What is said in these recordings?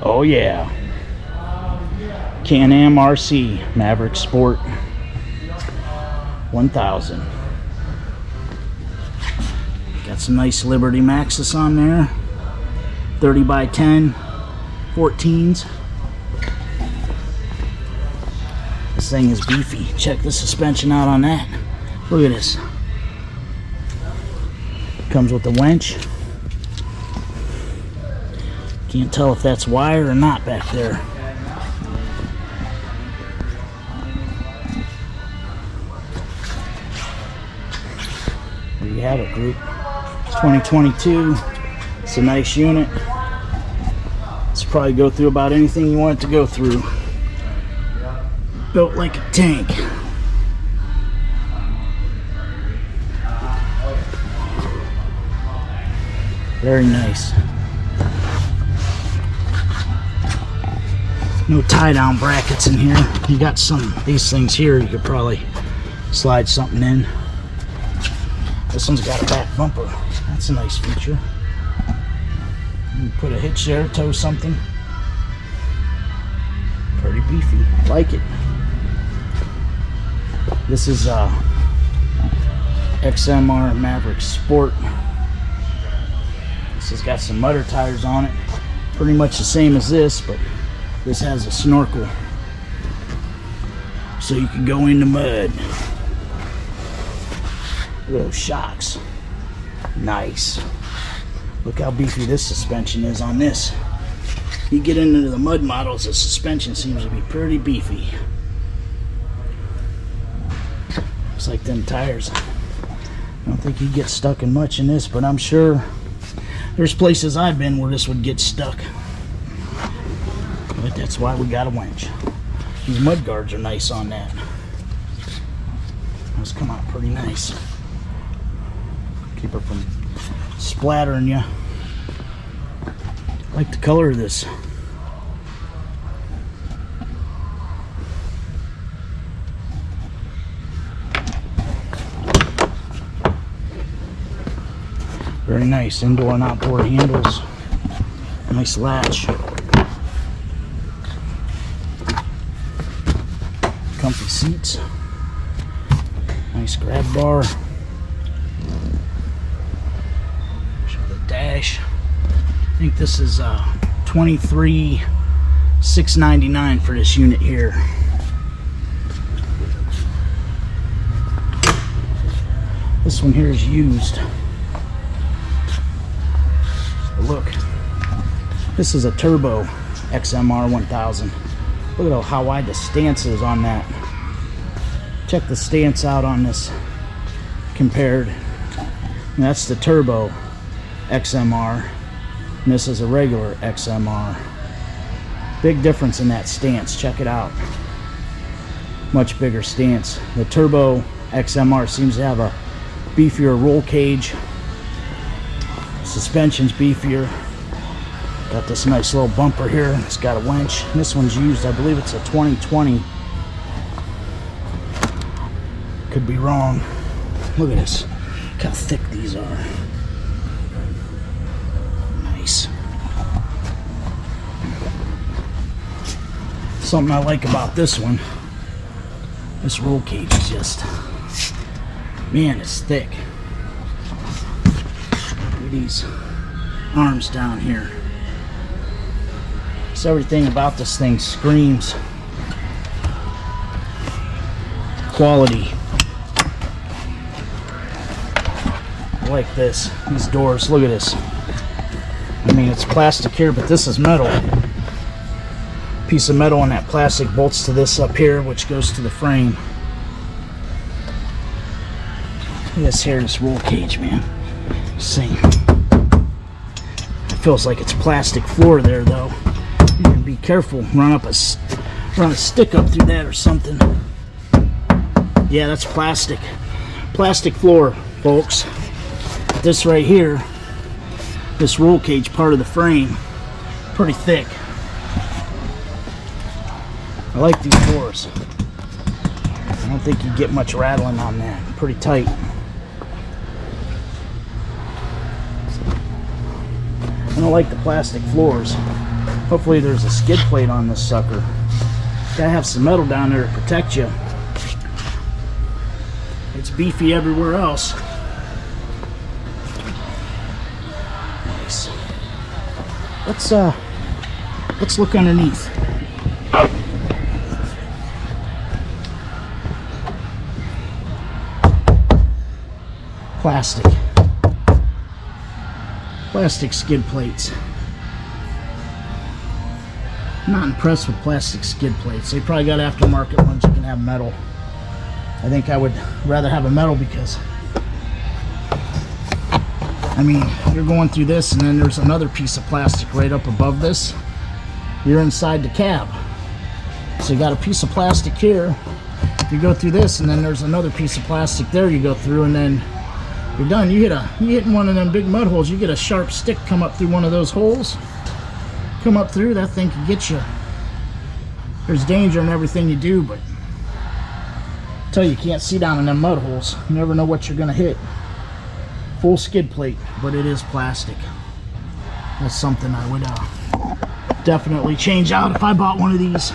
Oh yeah. Can-Am RC Maverick Sport 1000. Got some nice Liberty Maxxis on there. 30 by 10 14s. This thing is beefy. Check the suspension out on that. Look at this. Comes with the winch. Can't tell if that's wire or not back there. There you have it, group. It's 2022. It's a nice unit. It's probably go through about anything you want it to go through. Built like a tank. Very nice. No tie-down brackets in here. You got some these things here you could probably slide something in. This one's got a back bumper. That's a nice feature. You can put a hitch there, tow something. Pretty beefy. Like it. This is Xmr Maverick Sport. This has got some mudder tires on it. Pretty much the same as this, but this has a snorkel. So you can go in the mud. Look at those shocks. Nice. Look how beefy this suspension is on this. You get into the mud models, the suspension seems to be pretty beefy. Looks like them tires. I don't think you get stuck in much in this, but I'm sure there's places I've been where this would get stuck. But that's why we got a winch. These mud guards are nice on that. Those come out pretty nice. Keep her from splattering you. I like the color of this. Very nice indoor and outboard handles. Nice latch. Comfy seats. Nice grab bar. Show the dash. I think this is $23,699 for this unit here. This one here is used. Look, this is a turbo Xmr 1000. Look at how wide the stance is on that. Check the stance out on this compared. And that's the turbo Xmr, and this is a regular Xmr. Big difference in that stance. Check it out. Much bigger stance. The turbo Xmr seems to have a beefier roll cage. Suspension's beefier. Got this nice little bumper here. It's got a winch. This one's used, I believe it's a 2020. Could be wrong. Look at this. Look how thick these are. Nice. Something I like about this one, this roll cage is just, man, it's thick. Look at these arms down here. So everything about this thing screams quality. I like this. These doors, look at this. I mean, it's plastic here, but this is metal. Piece of metal, and that plastic bolts to this up here, which goes to the frame. Look at this here, this roll cage, man. See, it feels like it's plastic floor there, though. You can be careful. Run a stick up through that or something. Yeah, that's plastic. Plastic floor, folks. This right here, this roll cage part of the frame, pretty thick. I like these doors. I don't think you get much rattling on that. Pretty tight. I don't like the plastic floors. If Hopefully there's a skid plate on this sucker. Gotta have some metal down there to protect you. It's beefy everywhere else. Nice. Let's look underneath. Plastic skid plates. I'm not impressed with plastic skid plates. They probably got aftermarket ones you can have metal. I think I would rather have a metal because, I mean, you're going through this and then there's another piece of plastic right up above this. You're inside the cab. So you got a piece of plastic here. You go through this and then there's another piece of plastic there you go through, and then you're done. You hit in one of them big mud holes, you get a sharp stick come up through one of those holes. Come up through, that thing can get you. There's danger in everything you do, but I tell you can't see down in them mud holes. You never know what you're gonna hit. Full skid plate, but it is plastic. That's something I would definitely change out if I bought one of these.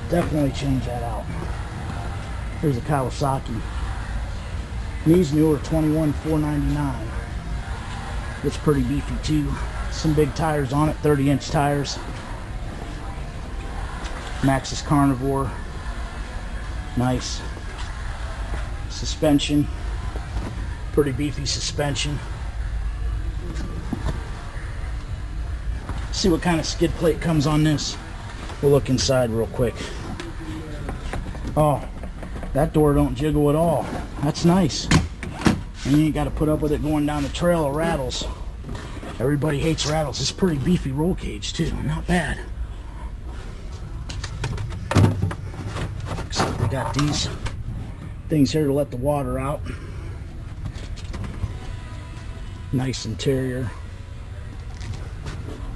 Definitely change that out. Here's a Kawasaki. These new are $21,499. It's pretty beefy too. Some big tires on it, 30-inch tires. Maxxis Carnivore. Nice. Suspension. Pretty beefy suspension. See what kind of skid plate comes on this. We'll look inside real quick. Oh, that door don't jiggle at all. That's nice. And you ain't got to put up with it going down the trail of rattles. Everybody hates rattles. It's pretty beefy roll cage too. Not bad. So we got these things here to let the water out. Nice interior.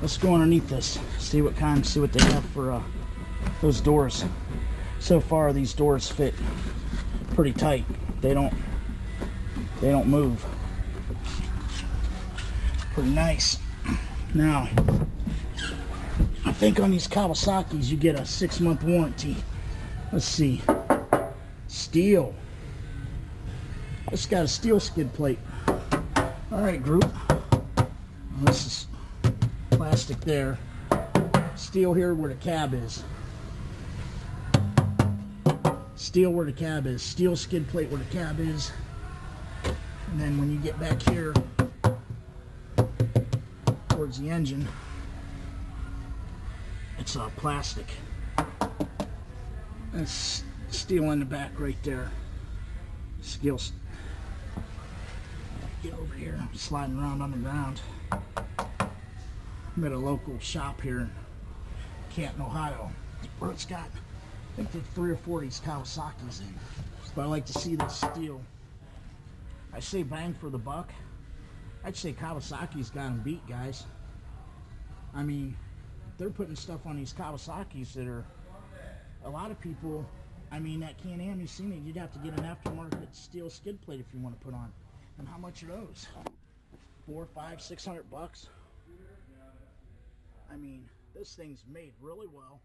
Let's go underneath this. See what they have for those doors. So far these doors fit pretty tight. They don't move. Pretty nice. Now, I think on these Kawasaki's you get a 6-month warranty. Let's see. Steel. It's got a steel skid plate. Alright, group. This is plastic there. Steel here where the cab is. Steel where the cab is. Steel skid plate where the cab is. And then when you get back here towards the engine, it's plastic. That's steel in the back right there. Steel. Get over here. I'm sliding around on the ground. I'm at a local shop here in Canton, Ohio, where it's got, I think there's 3 or 4 of these Kawasaki's in. But I like to see this steel. I say bang for the buck. I'd say Kawasaki's got them beat, guys. I mean, they're putting stuff on these Kawasaki's that are, a lot of people, I mean, that Can-Am, you seen it, you'd have to get an aftermarket steel skid plate if you want to put on. And how much are those? 400, 500, 600 bucks? I mean, this thing's made really well.